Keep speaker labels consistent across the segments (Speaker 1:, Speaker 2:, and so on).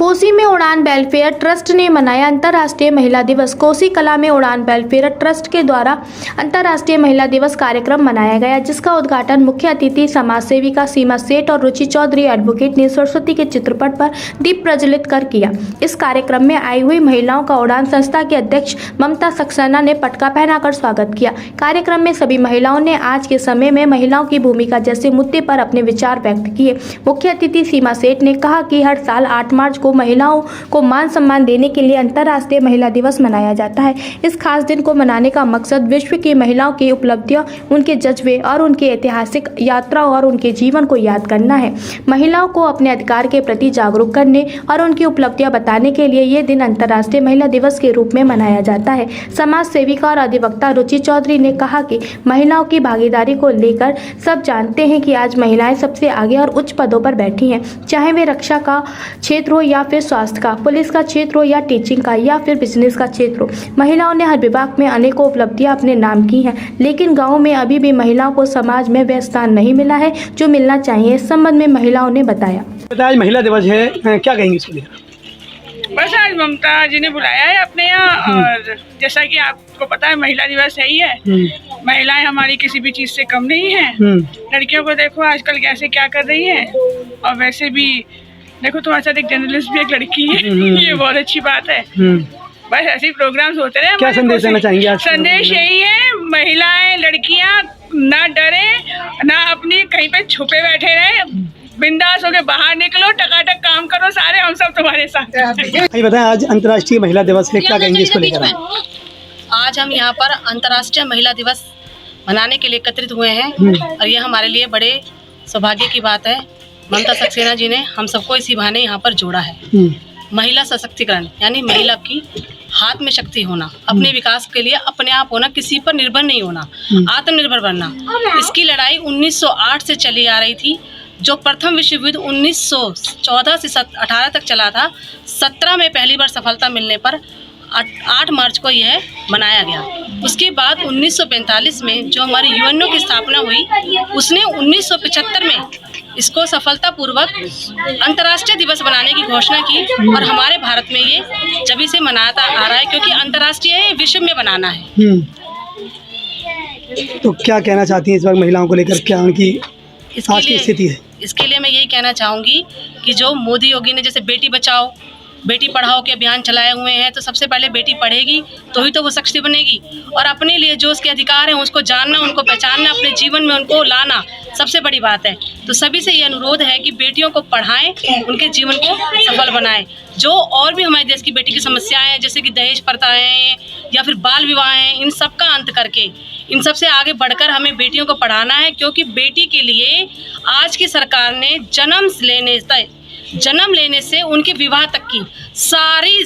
Speaker 1: कोसी में उड़ान welfare trust ने मनाया अंतर्राष्ट्रीय महिला दिवस। कोसी कला में उड़ान वेलफेयर ट्रस्ट के द्वारा अंतर्राष्ट्रीय महिला दिवस कार्यक्रम मनाया गया, जिसका उद्घाटन मुख्य अतिथि समाज सेविका सीमा सेठ और रुचि चौधरी एडवोकेट ने सरस्वती के चित्रपट पर दीप प्रज्वलित कर किया। इस कार्यक्रम में आई हुई महिलाओं का उड़ान संस्था की अध्यक्ष ममता सक्सेना ने पटका पहनाकर स्वागत किया। कार्यक्रम में सभी महिलाओं ने आज के समय में महिलाओं की भूमिका जैसे मुद्दे पर अपने विचार व्यक्त किए। मुख्य अतिथि सीमा सेठ ने कहा कि हर साल 8 मार्च को महिलाओं को मान सम्मान देने के लिए अंतर्राष्ट्रीय महिला दिवस मनाया जाता है। इस खास दिन को मनाने का मकसद विश्व की महिलाओं की उपलब्धियां, उनके जज्बे और उनकी ऐतिहासिक यात्रा और उनके जीवन को याद करना है। महिलाओं को अपने अधिकार के प्रति जागरूक करने और उनकी उपलब्धियां बताने के लिए ये दिन अंतर्राष्ट्रीय महिला दिवस के रूप में मनाया जाता है। समाज सेविका और अधिवक्ता रुचि चौधरी ने कहा कि महिलाओं की भागीदारी को लेकर सब जानते हैं कि आज महिलाएं सबसे आगे और उच्च पदों पर बैठी हैं, चाहे वे रक्षा का क्षेत्र हो या फिर स्वास्थ्य का, पुलिस का क्षेत्र हो या टीचिंग का या फिर बिजनेस का क्षेत्र हो। महिलाओं ने हर विभाग में अनेकों उपलब्धियां अपने नाम की हैं, लेकिन गाँव में अभी भी महिलाओं को समाज में वह स्थान नहीं मिला है जो मिलना चाहिए। इस संबंध में महिलाओं ने बताया।
Speaker 2: आज महिला दिवस है, क्या कहेंगे इसके लिए?
Speaker 3: बस आज ममता जी ने बुलाया है अपने यहाँ, और जैसा कि आपको पता है महिला दिवस है ही है। महिलाएं हमारी किसी भी चीज से कम नहीं है। लड़कियों को देखो आजकल कैसे क्या कर रही है, और वैसे भी देखो तुम्हारे साथ एक जर्नलिस्ट भी एक लड़की है, ये बहुत अच्छी बात है। बस ऐसे ही प्रोग्राम्स होते रहे।
Speaker 2: क्या संदेश देना चाहेंगे आज?
Speaker 3: संदेश यही है, महिलाएं लड़कियां ना डरे, ना अपनी कहीं पे छुपे बैठे रहे, बिंदास होके बाहर निकलो, टकाटक काम करो, सारे हम सब तुम्हारे साथ हैं।
Speaker 2: बताएं, आज अंतर्राष्ट्रीय महिला दिवस है, क्या कहेंगे इसको लेकर?
Speaker 4: आज हम यहाँ पर अंतर्राष्ट्रीय महिला दिवस मनाने के लिए एकत्रित हुए हैं, और ये हमारे लिए बड़े सौभाग्य की बात है। ममता सक्सेना जी ने हम सबको इसी बहाने यहाँ पर जोड़ा है। महिला सशक्तिकरण यानी महिला की हाथ में शक्ति होना, अपने विकास के लिए अपने आप होना, किसी पर निर्भर नहीं होना, आत्मनिर्भर बनना। इसकी लड़ाई 1908 से चली आ रही थी। जो प्रथम विश्व युद्ध 1914 से 18 तक चला था, 17 में पहली बार सफलता मिलने पर 8 मार्च को यह मनाया गया। उसके बाद 1945 में जो हमारी यूएनओ की स्थापना हुई, उसने 1975 में इसको सफलतापूर्वक अंतर्राष्ट्रीय दिवस बनाने की घोषणा की, और हमारे भारत में ये जब से मनाता आ रहा है, क्योंकि अंतर्राष्ट्रीय विश्व में बनाना है।
Speaker 2: तो क्या कहना चाहती हैं इस बार महिलाओं को लेकर, क्या उनकी आज की स्थिति है?
Speaker 4: इसके लिए मैं यही कहना चाहूँगी कि जो मोदी योगी ने जैसे बेटी बचाओ बेटी पढ़ाओ के अभियान चलाए हुए हैं, तो सबसे पहले बेटी पढ़ेगी तो ही तो वो सक्षम बनेगी, और अपने लिए जो उसके अधिकार हैं उसको जानना, उनको पहचानना, अपने जीवन में उनको लाना सबसे बड़ी बात है। तो सभी से ये अनुरोध है कि बेटियों को पढ़ाएं, उनके जीवन को सफल बनाएं। जो और भी हमारे देश की बेटी की समस्याएं हैं, जैसे कि दहेज प्रथा है या फिर बाल विवाह हैं, इन सब का अंत करके इन सब से आगे बढ़कर हमें बेटियों को पढ़ाना है, क्योंकि बेटी के लिए आज की सरकार ने जन्म लेने से उनके विवाह तक की सारी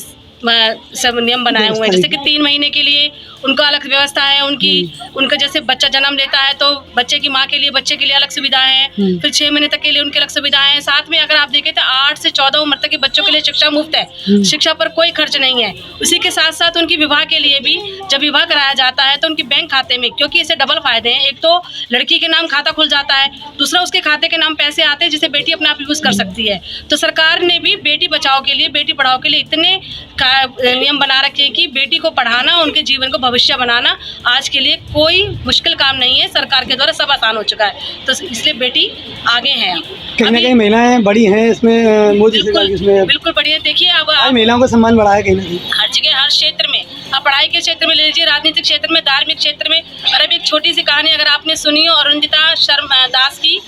Speaker 4: सब नियम बनाए हुए हैं। जैसे कि 3 महीने के लिए उनका अलग व्यवस्था है, उनका जैसे बच्चा जन्म लेता है तो बच्चे की माँ के लिए बच्चे के लिए अलग सुविधाएं हैं, फिर 6 महीने तक के लिए उनके अलग सुविधाएं हैं। साथ में अगर आप देखें तो 8 से 14 उम्र तक के बच्चों के लिए शिक्षा मुफ्त है, शिक्षा पर कोई खर्च नहीं है। उसी के साथ साथ उनकी विवाह के लिए भी जब विवाह कराया जाता है तो उनके बैंक खाते में, क्योंकि इससे डबल फायदे हैं, एक तो लड़की के नाम खाता खुल जाता है, दूसरा उसके खाते के नाम पैसे आते हैं जिसे बेटी अपने आप यूज कर सकती है। तो सरकार ने भी बेटी बचाओ के लिए, बेटी पढ़ाओ के लिए इतने नियम बना रखे हैं कि बेटी को पढ़ाना, उनके जीवन को भविष्य बनाना आज के लिए कोई मुश्किल काम नहीं है। सरकार के द्वारा सब आसान हो चुका है, तो इसलिए बेटी आगे है।
Speaker 2: कहीं ना कहीं महिलाएं बड़ी हैं इसमें, मोदी सरकार इसमें
Speaker 4: बिल्कुल बड़ी है। देखिए अब
Speaker 2: महिलाओं का सम्मान बढ़ा है कहीं ना कहीं
Speaker 4: हर जगह, हर क्षेत्र में। आप पढ़ाई के क्षेत्र में ले लीजिए, राजनीतिक क्षेत्र में, धार्मिक क्षेत्र में। और अब एक छोटी सी कहानी अगर आपने सुनी हो अरुंधिता शर्मा दास की,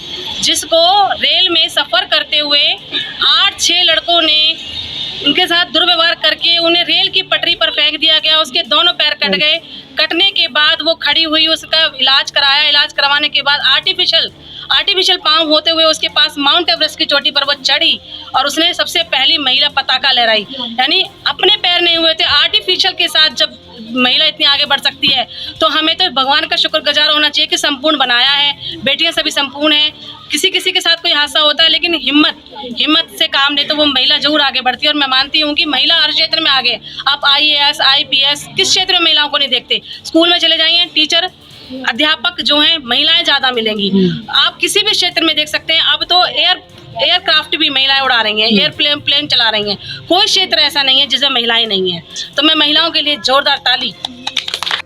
Speaker 4: जिसको रेल में सफर करते हुए 8-6 लड़कों ने उनके साथ दुर्व्यवहार करके उन्हें रेल की पटरी पर फेंक दिया गया, उसके दोनों पैर कट गए। कटने के बाद वो खड़ी हुई, उसका इलाज कराया, इलाज करवाने के बाद आर्टिफिशियल पाँव होते हुए उसके पास माउंट एवरेस्ट की चोटी पर वो चढ़ी, और उसने सबसे पहली महिला पताका लहराई। यानी अपने पैर नहीं हुए थे, आर्टिफिशियल के साथ जब महिला इतनी आगे बढ़ सकती है, तो हमें तो भगवान का शुक्रगुजार होना चाहिए कि संपूर्ण बनाया है। बेटियां सभी संपूर्ण हैं, किसी किसी के साथ कोई हादसा होता है, लेकिन हिम्मत से काम ले तो वो महिला जरूर आगे बढ़ती है। और मैं मानती हूँ कि महिला हर क्षेत्र में आगे। आप IAS IPS किस क्षेत्र में महिलाओं को नहीं देखते? स्कूल में चले जाइए, टीचर अध्यापक जो हैं महिलाएं ज़्यादा मिलेंगी। आप किसी भी क्षेत्र में देख सकते हैं। अब तो एयरक्राफ्ट भी महिलाएं उड़ा रही हैं, एयरप्लेन प्लेन चला रही हैं। कोई क्षेत्र ऐसा नहीं है जिसमें महिलाएं नहीं हैं। तो मैं महिलाओं के लिए जोरदार ताली।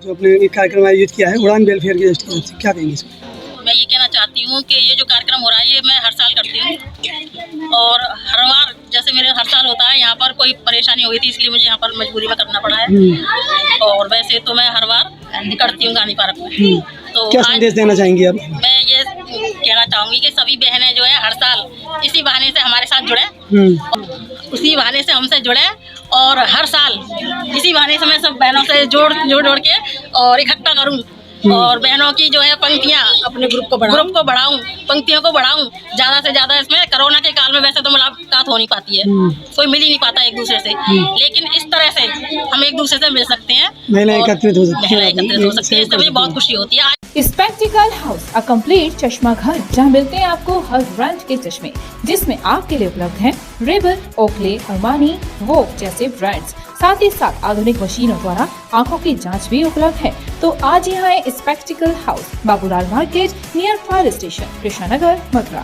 Speaker 2: जो अपने एक कार्यक्रम आयोजित किया है उड़ान वेलफेयर के ट्रस्ट की तरफ से, क्या कहेंगे इसमें?
Speaker 4: मैं ये कहना चाहती हूँ कि ये जो कार्यक्रम हो रहा है ये मैं हर साल करती हूँ और हर बार जैसे मेरे हर साल होता है, यहाँ पर कोई परेशानी हो गई थी इसलिए मुझे यहाँ पर मजबूरी में करना पड़ा है। और वैसे तो मैं हर बार करती हूँ गांधी पार्क में। तो
Speaker 2: क्या संदेश देना चाहेंगी आप?
Speaker 4: मैं ये कहना चाहूँगी कि सभी बहनें जो है हर साल इसी बहाने से हमारे साथ जुड़े, उसी बहाने से हमसे जुड़े और हर साल इसी बहाने से मैं सब बहनों से जोड़ के और इकट्ठा करूँ और बहनों की जो है पंक्तियाँ अपने ग्रुप को बढ़ाऊं, पंक्तियों को बढ़ाऊं ज़्यादा से ज़्यादा। इसमें कोरोना के काल में वैसे तो मुलाकात हो नहीं पाती है, कोई मिल ही नहीं पाता एक दूसरे से, लेकिन इस तरह से हम एक दूसरे से मिल सकते हैं,
Speaker 2: महिलाएं एकत्रित हो सकती हैं।
Speaker 4: इससे मुझे बहुत खुशी होती है।
Speaker 5: स्पेक्टिकल हाउस, अ कंप्लीट चश्मा घर जहां मिलते हैं आपको हर ब्रांड के चश्मे, जिसमें आपके लिए उपलब्ध हैं रेबन, ओकले, अरमानी, वोग जैसे ब्रांड्स। साथ ही साथ आधुनिक मशीनों द्वारा आंखों की जांच भी उपलब्ध है। तो आज यहाँ है spectacle house, Babulal market near fire station, Krishna Nagar, Mathura.